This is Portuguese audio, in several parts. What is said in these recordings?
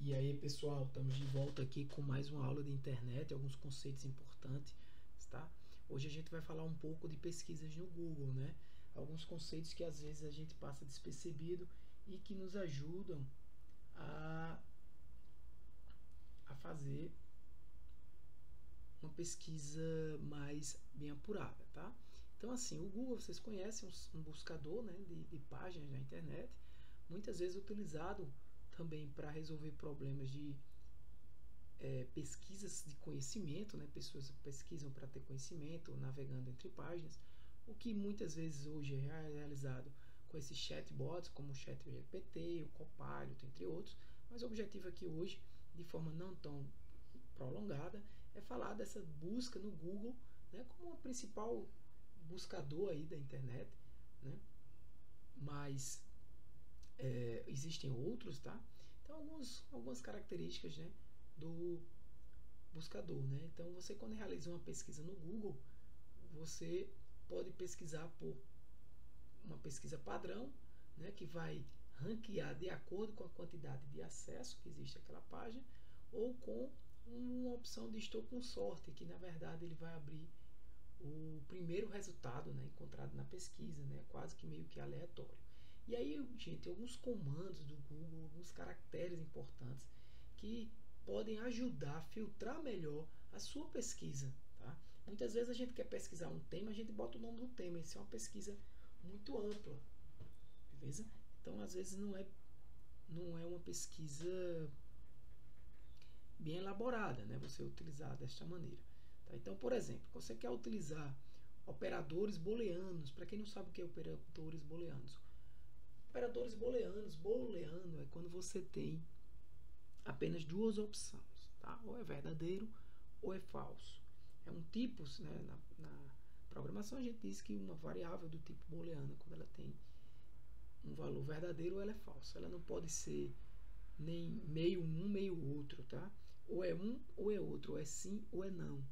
E aí, pessoal, estamos de volta aqui com mais uma aula de internet, alguns conceitos importantes, tá? Hoje a gente vai falar um pouco de pesquisas no Google, né? Alguns conceitos que às vezes a gente passa despercebido e que nos ajudam a, a fazer uma pesquisa mais bem apurada, tá? Então, assim, o Google, vocês conhecem, um buscador, né, de páginas na internet, muitas vezes utilizado também para resolver problemas de pesquisas de conhecimento, né? Pessoas pesquisam para ter conhecimento, navegando entre páginas, o que muitas vezes hoje é realizado com esses chatbots, como o ChatGPT, o Copilot, entre outros, mas o objetivo aqui hoje, de forma não tão prolongada, é falar dessa busca no Google, né, como o principal buscador aí da internet, né? Mas existem outros, tá? Então algumas características, né, do buscador, né? Então você, quando realiza uma pesquisa no Google, você pode pesquisar por uma pesquisa padrão, né, que vai ranquear de acordo com a quantidade de acesso que existe àquela página, ou com uma opção de estou com sorte, que na verdade ele vai abrir o primeiro resultado, né, encontrado na pesquisa, né, quase que meio que aleatório. E aí, gente, alguns comandos do Google, alguns caracteres importantes que podem ajudar a filtrar melhor a sua pesquisa. Tá? Muitas vezes a gente quer pesquisar um tema, a gente bota o nome do tema, isso é uma pesquisa muito ampla, beleza? Então, às vezes não é uma pesquisa bem elaborada, né? Você utilizar desta maneira. Tá? Então, por exemplo, você quer utilizar operadores booleanos. Para quem não sabe o que é operadores booleanos, booleano é quando você tem apenas duas opções, tá? Ou é verdadeiro ou é falso. É um tipo, né, na programação a gente diz que uma variável do tipo booleano, quando ela tem um valor verdadeiro, ela é falsa. Ela não pode ser nem meio um, meio outro, tá? Ou é um ou é outro, ou é sim ou é não.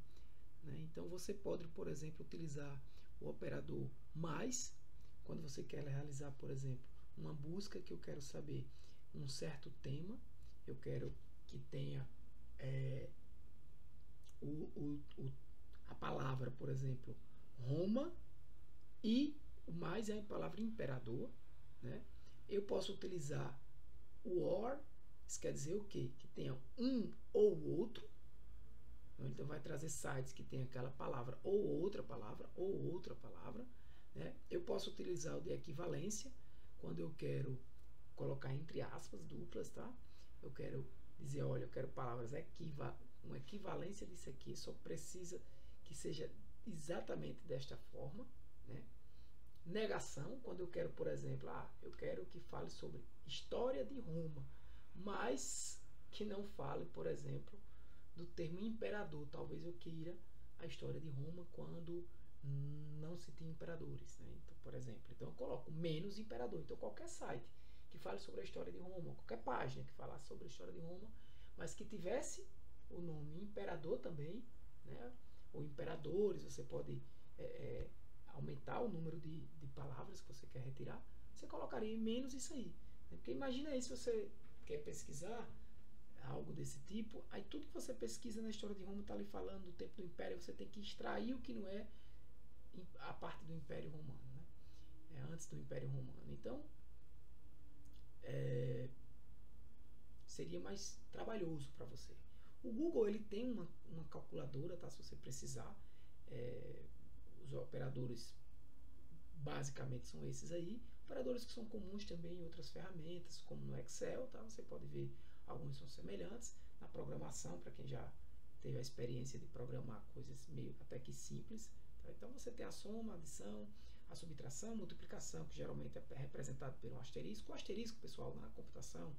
Né? Então você pode, por exemplo, utilizar o operador mais, quando você quer realizar, por exemplo, uma busca que eu quero saber um certo tema, eu quero que tenha a palavra, por exemplo, Roma, e o mais é a palavra imperador. Né? Eu posso utilizar o or, isso quer dizer o quê? Que tenha um ou outro. Então vai trazer sites que tem aquela palavra ou outra palavra ou outra palavra. Né? Eu posso utilizar o de equivalência quando eu quero colocar entre aspas duplas, tá? Eu quero dizer, olha, eu quero palavras uma equivalência disso aqui, só precisa que seja exatamente desta forma, né? Negação, quando eu quero, por exemplo, eu quero que fale sobre história de Roma, mas que não fale, por exemplo, do termo imperador. Talvez eu queira a história de Roma quando não se tinha imperadores, né? Então, por exemplo, então eu coloco menos imperador. Então qualquer site que fale sobre a história de Roma, qualquer página que falasse sobre a história de Roma, mas que tivesse o nome imperador também, né? Ou imperadores, você pode aumentar o número de palavras que você quer retirar, você colocaria menos isso aí. Né? Porque imagina aí, se você quer pesquisar algo desse tipo, aí tudo que você pesquisa na história de Roma está ali falando do tempo do Império, você tem que extrair o que não é a parte do Império Romano, né? Antes do Império Romano. Então, seria mais trabalhoso para você. O Google, ele tem uma calculadora, tá? Se você precisar, os operadores basicamente são esses aí, operadores que são comuns também em outras ferramentas, como no Excel, tá? Você pode ver, alguns são semelhantes. Na programação, para quem já teve a experiência de programar coisas meio até que simples, tá? Então você tem a soma, a adição, a subtração, a multiplicação, que geralmente é representado por um asterisco. O asterisco, pessoal, na computação,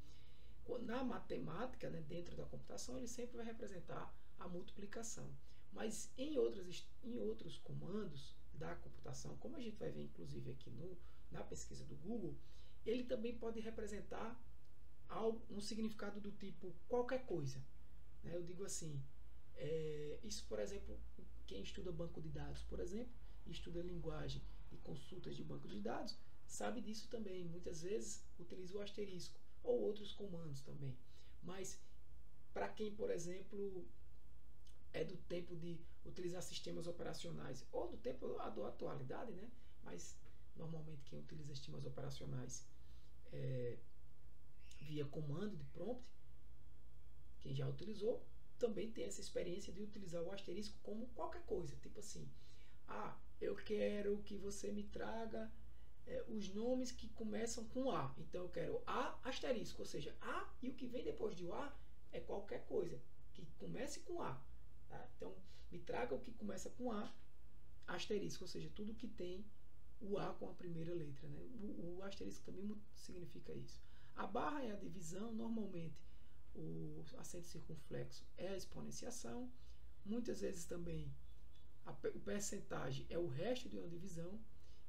na matemática, né, dentro da computação, ele sempre vai representar a multiplicação. Mas em outros comandos da computação, como a gente vai ver inclusive aqui na pesquisa do Google, ele também pode representar um significado do tipo qualquer coisa. Né? Eu digo assim, isso, por exemplo, quem estuda banco de dados, por exemplo, estuda linguagem e consultas de banco de dados, sabe disso também. Muitas vezes utiliza o asterisco ou outros comandos também. Mas para quem, por exemplo, é do tempo de utilizar sistemas operacionais, ou do tempo da atualidade, né? Mas normalmente quem utiliza sistemas operacionais via comando de prompt, quem já utilizou, também tem essa experiência de utilizar o asterisco como qualquer coisa, tipo assim, eu quero que você me traga os nomes que começam com A, então eu quero A asterisco, ou seja, A e o que vem depois de A é qualquer coisa que comece com A, tá? Então me traga o que começa com A asterisco, ou seja, tudo que tem o A com a primeira letra, né? O asterisco também significa isso. A barra é a divisão, normalmente o acento circunflexo é a exponenciação, muitas vezes também o percentagem é o resto de uma divisão,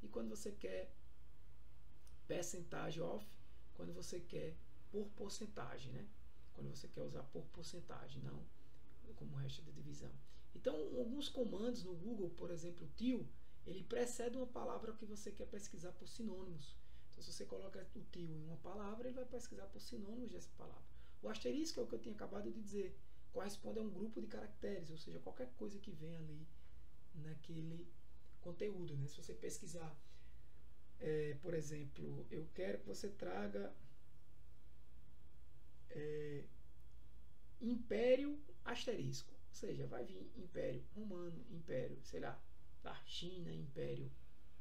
e quando você quer percentage of, quando você quer por porcentagem, né? Quando você quer usar por porcentagem, não como resto da divisão. Então, alguns comandos no Google, por exemplo, o til, ele precede uma palavra que você quer pesquisar por sinônimos. Então, se você coloca o til em uma palavra, ele vai pesquisar por sinônimos dessa palavra. O asterisco é o que eu tinha acabado de dizer, corresponde a um grupo de caracteres, ou seja, qualquer coisa que vem ali naquele conteúdo, né? Se você pesquisar, por exemplo, eu quero que você traga Império asterisco, ou seja, vai vir Império Romano, Império, sei lá, da China, Império,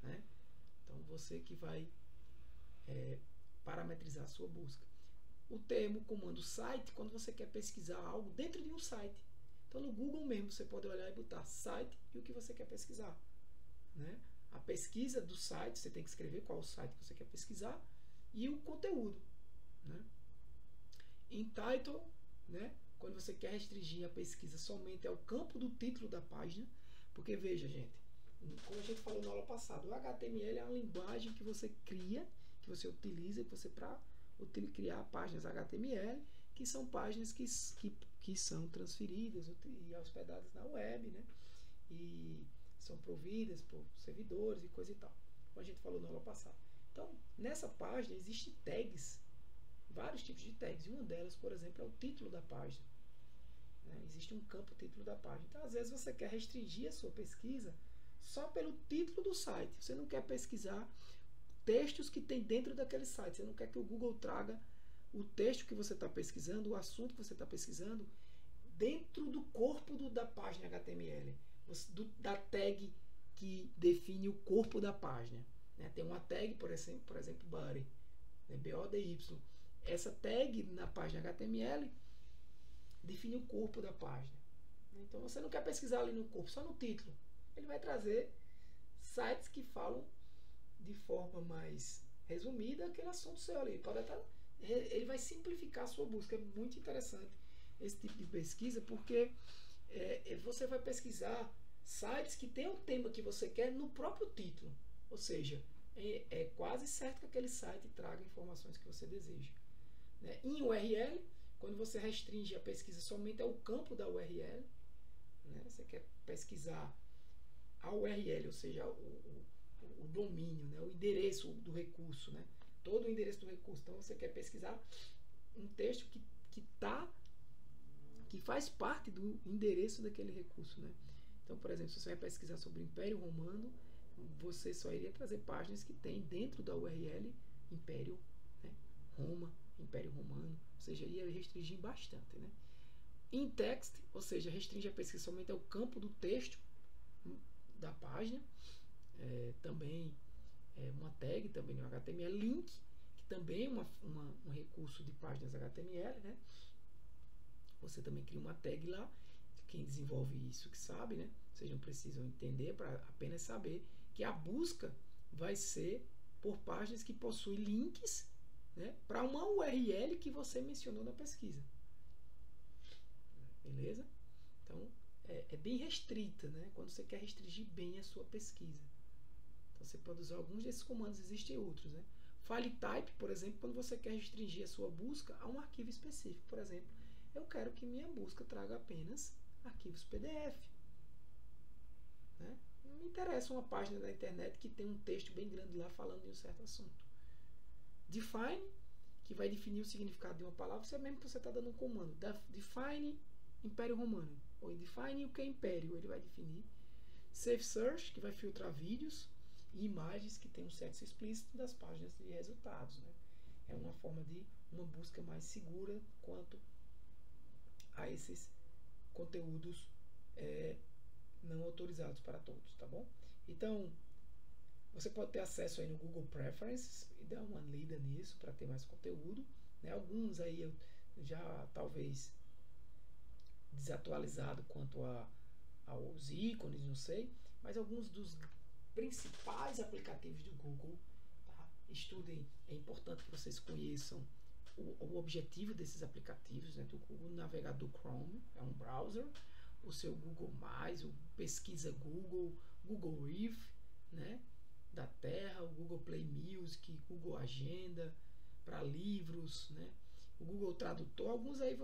né? Então você que vai parametrizar a sua busca. O termo comando site, quando você quer pesquisar algo dentro de um site. Então no Google mesmo você pode olhar e botar site e o que você quer pesquisar, né? A pesquisa do site, você tem que escrever qual o site que você quer pesquisar e o conteúdo, né? Em title, né? Quando você quer restringir a pesquisa somente ao campo do título da página, porque veja, gente, como a gente falou na aula passada, o HTML é uma linguagem que você cria, que você utiliza, que você para criar páginas HTML, que são páginas que são transferidas e hospedadas na web, né? E são providas por servidores e coisa e tal, como a gente falou na aula passada. Então, nessa página existem tags, vários tipos de tags, e uma delas, por exemplo, é o título da página, né? Existe um campo título da página. Então, às vezes você quer restringir a sua pesquisa só pelo título do site. Você não quer pesquisar textos que tem dentro daquele site. Você não quer que o Google traga o texto que você está pesquisando, o assunto que você está pesquisando, dentro do corpo da página HTML, da tag que define o corpo da página, né? Tem uma tag, por exemplo, body, né? BODY. Essa tag na página HTML define o corpo da página. Então você não quer pesquisar ali no corpo, só no título. Ele vai trazer sites que falam de forma mais resumida aquele assunto seu ali. Ele vai simplificar a sua busca. É muito interessante esse tipo de pesquisa, porque você vai pesquisar sites que tem o tema que você quer no próprio título. Ou seja, é quase certo que aquele site traga informações que você deseja, né? Em URL, quando você restringe a pesquisa somente ao campo da URL, né? Você quer pesquisar a URL, ou seja, o domínio, né? O endereço do recurso, né? Todo o endereço do recurso. Então você quer pesquisar um texto que faz parte do endereço daquele recurso, né? Então, por exemplo, se você vai pesquisar sobre o Império Romano, você só iria trazer páginas que tem dentro da URL Império, né? Roma, Império Romano, ou seja, ia restringir bastante, né? In text, ou seja, restringe a pesquisa somente ao campo do texto da página, também uma tag também no HTML. Link, que também é um recurso de páginas HTML, né? Você também cria uma tag lá. Quem desenvolve isso que sabe, né? Vocês não precisam entender para apenas saber que a busca vai ser por páginas que possuem links, né, para uma URL que você mencionou na pesquisa. Beleza? Então, é bem restrita, né? Quando você quer restringir bem a sua pesquisa. Então, você pode usar alguns desses comandos, existem outros, né? File type, por exemplo, quando você quer restringir a sua busca a um arquivo específico. Por exemplo, eu quero que minha busca traga apenas arquivos PDF, né? Não me interessa uma página da internet que tem um texto bem grande lá falando de um certo assunto. Define, que vai definir o significado de uma palavra, você mesmo que você está dando um comando. Define Império Romano. Ou define o que é Império, ele vai definir. Safe Search, que vai filtrar vídeos e imagens que tem um sexo explícito das páginas de resultados, né? É uma forma de uma busca mais segura quanto a esses conteúdos não autorizados para todos, tá bom? Então, você pode ter acesso aí no Google Preferences e dar uma lida nisso para ter mais conteúdo, né? Alguns aí eu já talvez desatualizado quanto aos ícones, não sei, mas alguns dos principais aplicativos do Google, tá? Estudem, é importante que vocês conheçam o objetivo desses aplicativos, né? Do Google, o navegador Chrome, é um browser, o seu Google+, o Pesquisa Google, Google Earth, né? Da Terra, o Google Play Music, Google Agenda, para livros, né? O Google Tradutor, alguns aí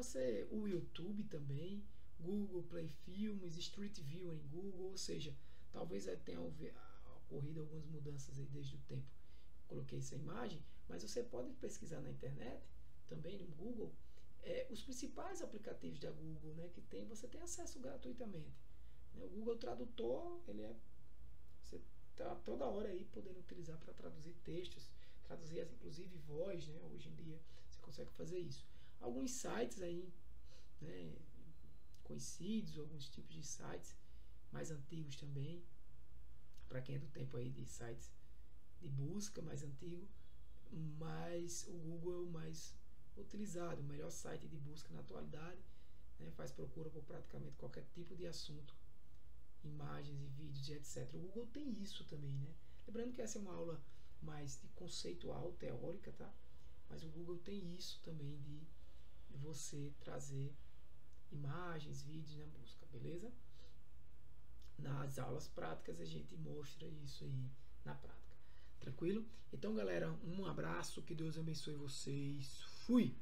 o YouTube também, Google Play Filmes, Street View em Google, ou seja, talvez tenha ocorrido algumas mudanças aí desde o tempo que coloquei essa imagem, mas você pode pesquisar na internet, também no Google, os principais aplicativos da Google, né, que você tem acesso gratuitamente. Né? O Google Tradutor, você está toda hora aí podendo utilizar para traduzir textos, traduzir inclusive voz, né? Hoje em dia você consegue fazer isso. Alguns sites aí, né, conhecidos, alguns tipos de sites mais antigos também, para quem é do tempo aí de sites de busca mais antigo, mas o Google é o mais utilizado, o melhor site de busca na atualidade, né? Faz procura por praticamente qualquer tipo de assunto, imagens e vídeos e etc. O Google tem isso também, né? Lembrando que essa é uma aula mais de conceitual, teórica, tá? Mas o Google tem isso também de você trazer imagens, vídeos na busca, beleza? Nas aulas práticas a gente mostra isso aí na prática. Tranquilo? Então, galera, um abraço, que Deus abençoe vocês. Fui!